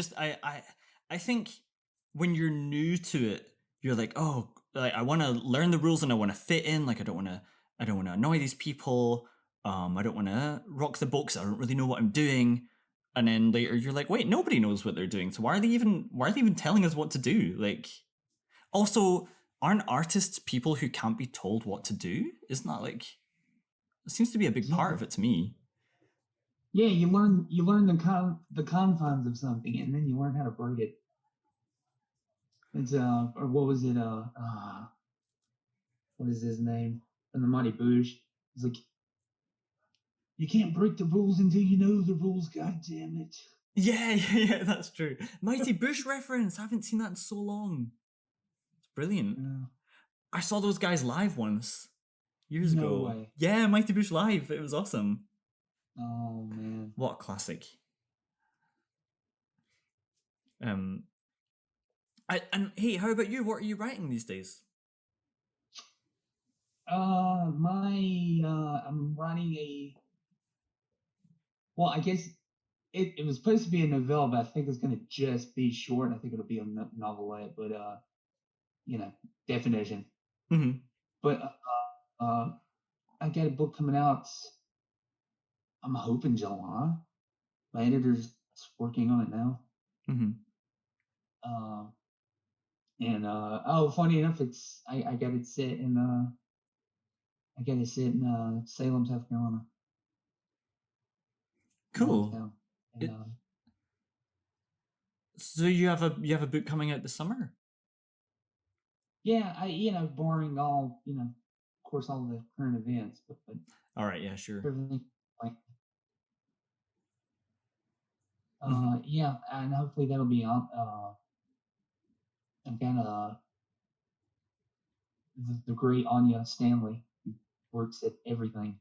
think when you're new to it, you're like, oh, like I want to learn the rules and I want to fit in. Like, I don't want to annoy these people. I don't want to rock the boat because I don't really know what I'm doing. And then later you're like, wait, nobody knows what they're doing. So why are they even telling us what to do? Like, also, aren't artists people who can't be told what to do? Isn't that like, it seems to be a big part of it to me. Yeah, you learn the confines of something, and then you learn how to break it. It's or what was it? What is his name? From the Mighty Boosh. It's like, you can't break the rules until you know the rules. God damn it! Yeah, that's true. Mighty Boosh reference. I haven't seen that in so long. It's brilliant. Yeah. I saw those guys live once years ago. Way. Yeah, Mighty Boosh live. It was awesome. Oh man, what a classic. And hey, how about you? What are you writing these days? I'm writing well, I guess it was supposed to be a novella, but I think it's going to just be short. I think it'll be a novelette, but you know, definition. Mm-hmm. But I got a book coming out. I'm hoping July. My editor's working on it now. Mm-hmm. And funny enough, I got it set in Salem, South Carolina. Cool. So you have a book coming out this summer? Yeah, barring all, of course, all the current events, but all right, yeah, sure. Yeah, and hopefully that'll be out. I've got the great Anya Stanley, who works at everything.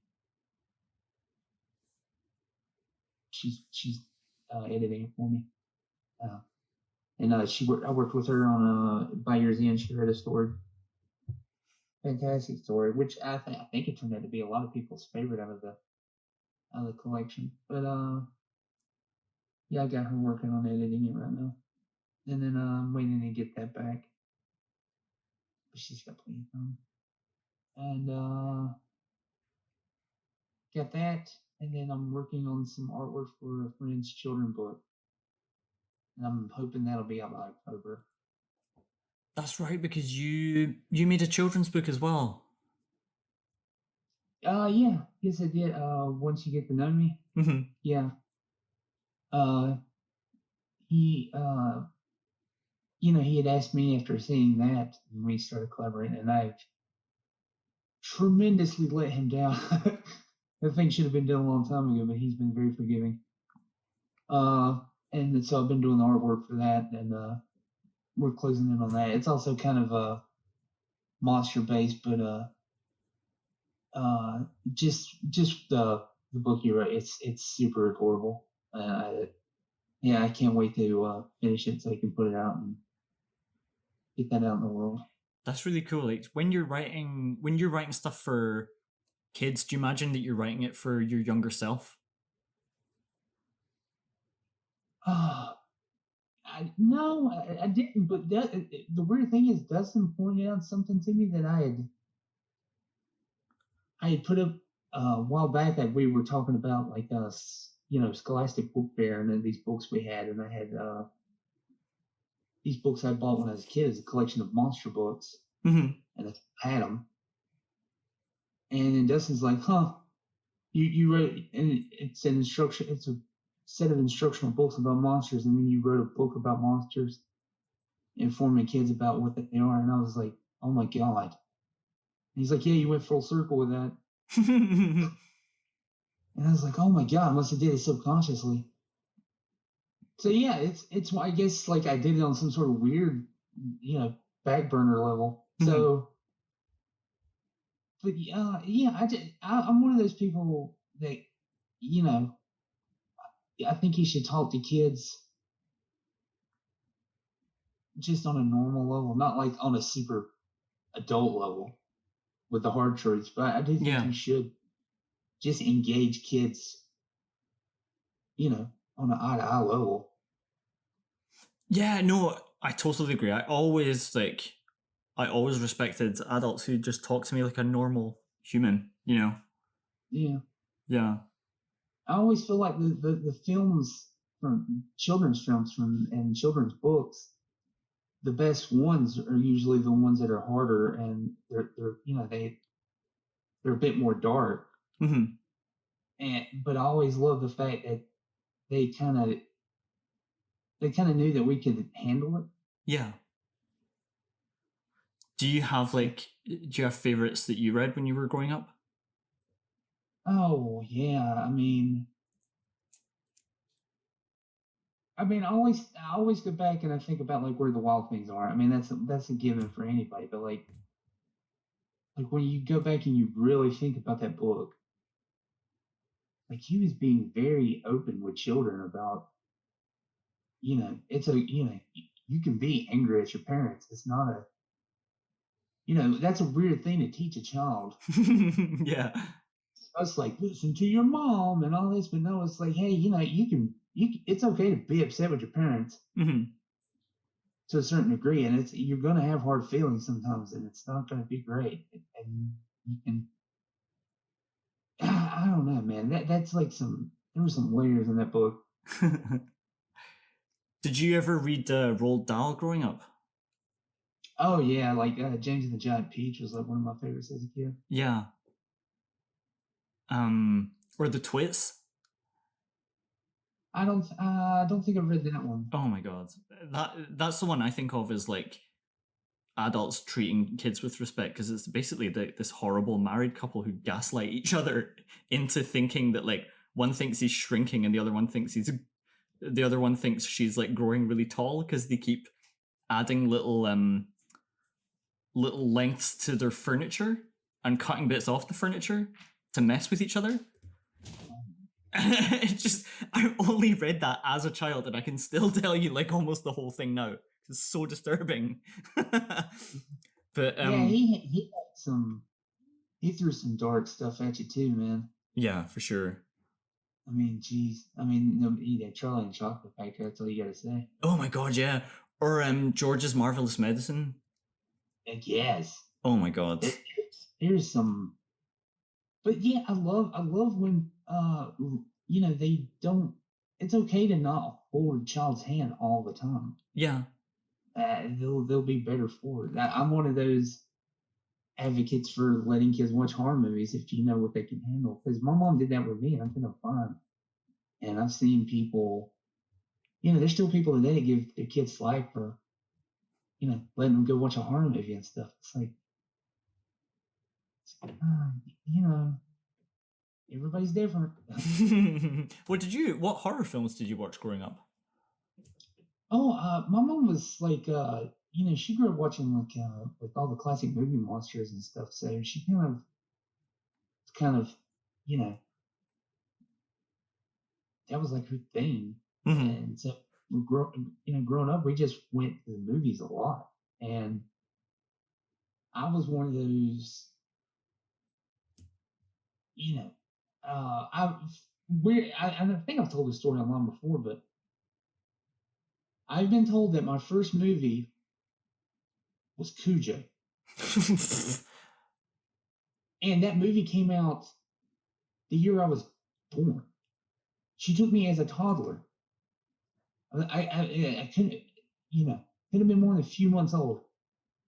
She's editing it for me. And I worked with her on By Year's End. She read a story, fantastic story, which I think it turned out to be a lot of people's favorite out of the collection. But yeah, I got her working on editing it right now, and then I'm waiting to get that back. But she's got plenty of time, and got that. and then I'm working on some artwork for a friend's children's book, and I'm hoping that'll be out by October. That's right, because you made a children's book as well. Yeah, yes I did. Once you get to know me, yeah. He he had asked me after seeing that, and we started collaborating, and I've tremendously let him down. That thing should have been done a long time ago, but he's been very forgiving. And so I've been doing the artwork for that, and we're closing in on that. It's also kind of monster based, but just the book you wrote, it's super adorable. I can't wait to finish it so I can put it out and get that out in the world. That's really cool. Like when you're writing stuff for kids, do you imagine that you're writing it for your younger self? No, I didn't. But the weird thing is, Dustin pointed out something to me that I had put up a while back, that we were talking about, like Scholastic Book Fair, and then these books we had, and I had these books I bought when I was a kid as a collection of monster books, and I had them. And then Dustin's like, you wrote, and it's an instruction, it's a set of instructional books about monsters, and then you wrote a book about monsters, informing kids about what they are. And I was like, oh my God. And he's like, yeah, you went full circle with that. And I was like, oh my God, I must have did it subconsciously. So yeah, it's I guess like I did it on some sort of weird, back burner level. So, but I'm one of those people that, I think you should talk to kids just on a normal level, not like on a super adult level with the hard truths. But I do think you should just engage kids, on an eye-to-eye level. Yeah, no, I totally agree. I always respected adults who just talk to me like a normal human, Yeah. Yeah. I always feel like the films, from children's films and children's books, the best ones are usually the ones that are harder, and they're a bit more dark. But I always love the fact that they kind of knew that we could handle it. Yeah. Do you have favorites that you read when you were growing up? Oh yeah, I mean, I always go back and I think about like Where the Wild Things Are. I mean, that's a given for anybody. But like when you go back and you really think about that book, like he was being very open with children about, you can be angry at your parents. It's not that's a weird thing to teach a child. Yeah. It's like, listen to your mom and all this, but no, it's like, hey, it's okay to be upset with your parents to a certain degree, and you're going to have hard feelings sometimes, and it's not going to be great. And you can, I don't know, man. That's like there were some layers in that book. Did you ever read Roald Dahl growing up? Oh yeah, like James and the Giant Peach was like one of my favorites as a kid. Yeah. Or the Twits? I don't think I've read that one. Oh my God, that's the one I think of as like adults treating kids with respect, because it's basically this horrible married couple who gaslight each other into thinking that like one thinks he's shrinking and the other one thinks she's like growing really tall, because they keep adding little lengths to their furniture and cutting bits off the furniture to mess with each other. I only read that as a child, and I can still tell you like almost the whole thing now. It's so disturbing. But yeah, he threw some dark stuff at you too, man. Yeah, for sure. I mean, geez. Charlie and Chocolate Factory, that's all you gotta say. Oh my God, yeah. Or George's Marvelous Medicine. Yes. Oh my God. There's some, but yeah, I love when they don't. It's okay to not hold a child's hand all the time. Yeah. They'll be better for it. I'm one of those advocates for letting kids watch horror movies if you know what they can handle. Because my mom did that with me, and I'm kind of fun. And I've seen people, there's still people today that give their kids slack for, letting them go watch a horror movie and stuff. It's like, everybody's different. What horror films did you watch growing up? My mom was like, she grew up watching like all the classic movie monsters and stuff. So she kind of, that was like her thing. Mm-hmm. And so growing up, we just went to the movies a lot. And I was one of those, I think I've told this story online before, but I've been told that my first movie was Cujo. And that movie came out the year I was born. She took me as a toddler. I couldn't, could have been more than a few months old.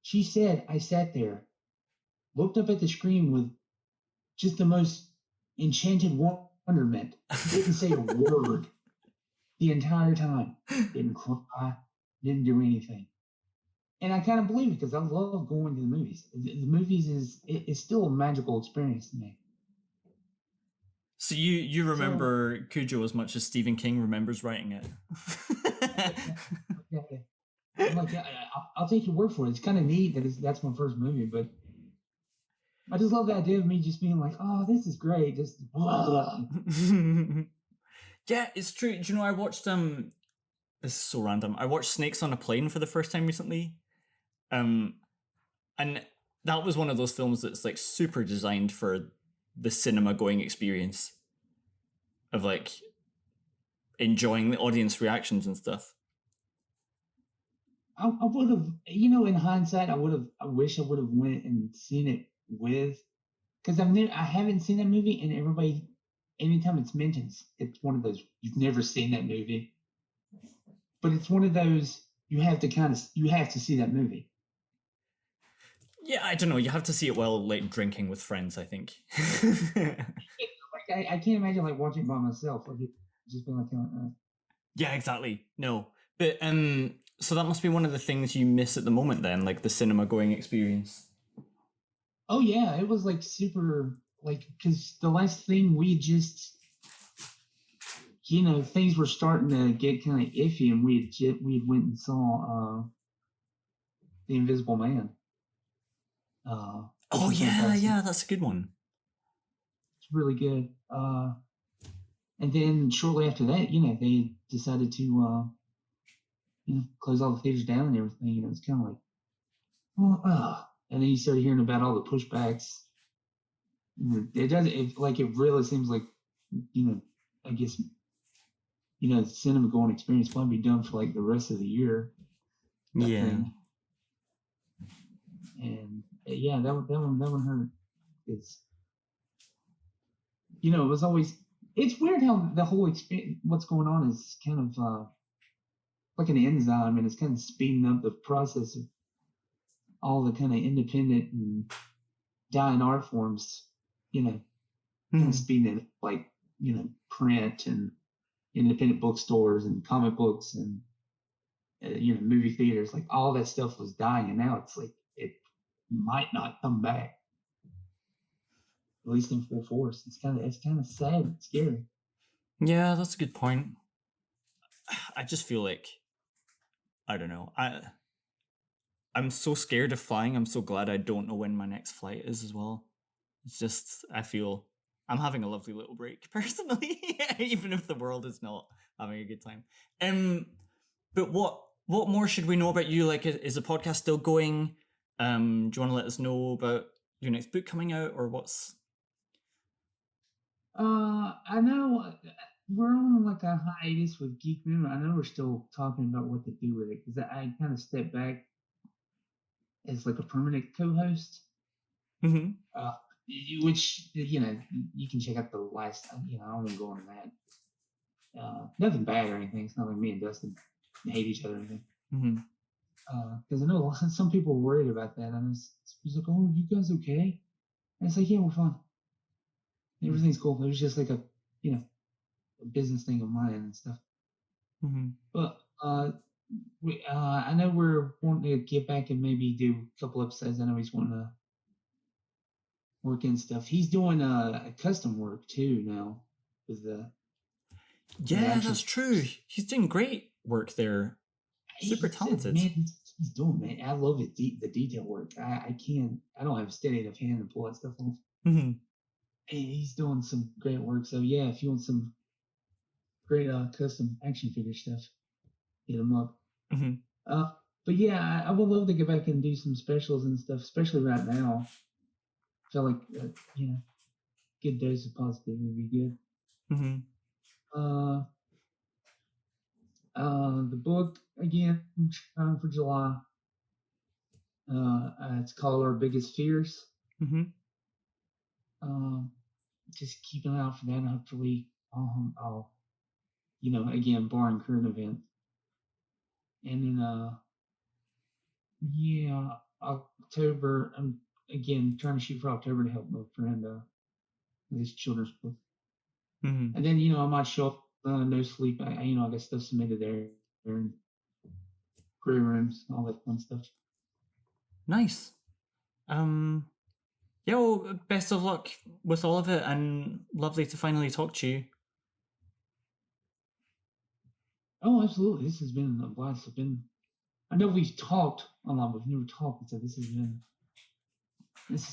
She said I sat there, looked up at the screen with just the most enchanted wonderment. Didn't say a word the entire time. Didn't cry, didn't do anything. And I kind of believe it because I love going to the movies. The movies is still a magical experience to me. So you remember Cujo as much as Stephen King remembers writing it? Yeah. I'm like, I'll take your word for it. It's kind of neat that that's my first movie, but I just love the idea of me just being like, oh, this is great. Just yeah, it's true. Do you know, I watched this is so random. I watched Snakes on a Plane for the first time recently. And that was one of those films that's like super designed for the cinema going experience of like enjoying the audience reactions and stuff. I would have, in hindsight, I wish I would have went and seen it with, because I haven't seen that movie, and everybody, anytime it's mentioned, it's one of those, you've never seen that movie, but it's one of those, you have to see that movie. Yeah, I don't know. You have to see it while like drinking with friends, I think. I can't imagine like watching it by myself. Like just being like, yeah, exactly. No, but so that must be one of the things you miss at the moment, then, like the cinema going experience. Oh yeah, it was like super, like, because the last thing we just, things were starting to get kind of iffy, and we went and saw The Invisible Man. Oh yeah, that's a good one. It's really good. And then shortly after that, they decided to, close all the theaters down and everything. And it was kind of like, and then you started hearing about all the pushbacks. It really seems like, I guess, the cinema going experience might be done for like the rest of the year. Yeah. Thing. And yeah, that one hurt. It's, it was always, it's weird how the whole experience, what's going on is kind of like an enzyme, and it's kind of speeding up the process of all the kind of independent and dying art forms, kind of speeding it up, like, print and independent bookstores and comic books and, movie theaters, like all that stuff was dying, and now it's like it might not come back, at least in full force. It's kind of sad and scary. Yeah, that's a good point. I just feel like, I don't know, I'm so scared of flying. I'm so glad I don't know when my next flight is as well. It's just, I feel I'm having a lovely little break personally, even if the world is not having a good time. But what more should we know about you? Like, is the podcast still going? Do you want to let us know about your next book coming out, or what's? I know we're on like a hiatus with Geek Moon. I know we're still talking about what to do with it, because I kind of stepped back as like a permanent co-host. Mm-hmm. which you can check out the last. I won't go into that. Nothing bad or anything. It's not like me and Dustin hate each other or anything. Because I know some people were worried about that, and it's like, "Oh, you guys okay?" And it's like, "Yeah, we're fine. Everything's cool." It was just like a business thing of mine and stuff. But I know we're wanting to get back and maybe do a couple episodes. I know he's wanting to work in stuff. He's doing a custom work too now with the. Yeah, that's true. He's doing great work there. Super talented. Man, he's doing, man. I love it. The detail work. I don't have a steady enough hand to pull that stuff off. And he's doing some great work. So yeah, if you want some great custom action figure stuff, hit him up. But yeah, I would love to get back and do some specials and stuff, especially right now. I feel like good dose of positivity would be good. The book again for July. It's called Our Biggest Fears. Just keep an eye out for that. And hopefully, I'll again, barring current event. And then October. I'm again trying to shoot for October to help my friend with his children's book. And then I might show up. No sleep. I got stuff submitted there and query rooms, all that fun stuff. Nice. Well, best of luck with all of it, and lovely to finally talk to you. Oh, absolutely. This has been a blast. I know we've talked a lot, but we've never talked, so this has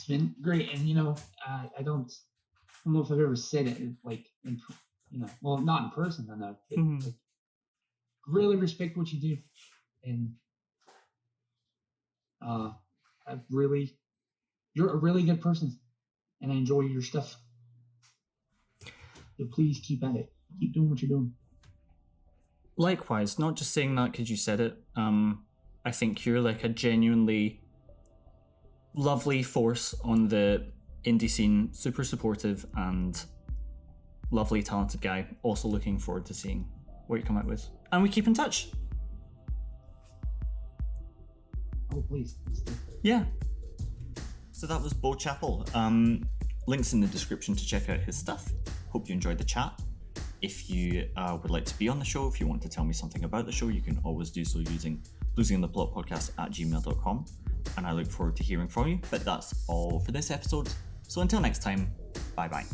been great. And I don't know if I've ever said it like well, not in person, I know. But, like, really respect what you do, and you're a really good person, and I enjoy your stuff. So please keep at it. Keep doing what you're doing. Likewise, not just saying that because you said it. I think you're like a genuinely lovely force on the indie scene, super supportive and lovely, talented guy. Also looking forward to seeing what you come out with. And we keep in touch. Oh, please. Yeah. So that was Bo Chappell. Links in the description to check out his stuff. Hope you enjoyed the chat. If you would like to be on the show, if you want to tell me something about the show, you can always do so using losingtheplotpodcast-at-gmail-dot-com. And I look forward to hearing from you. But that's all for this episode. So until next time, bye-bye.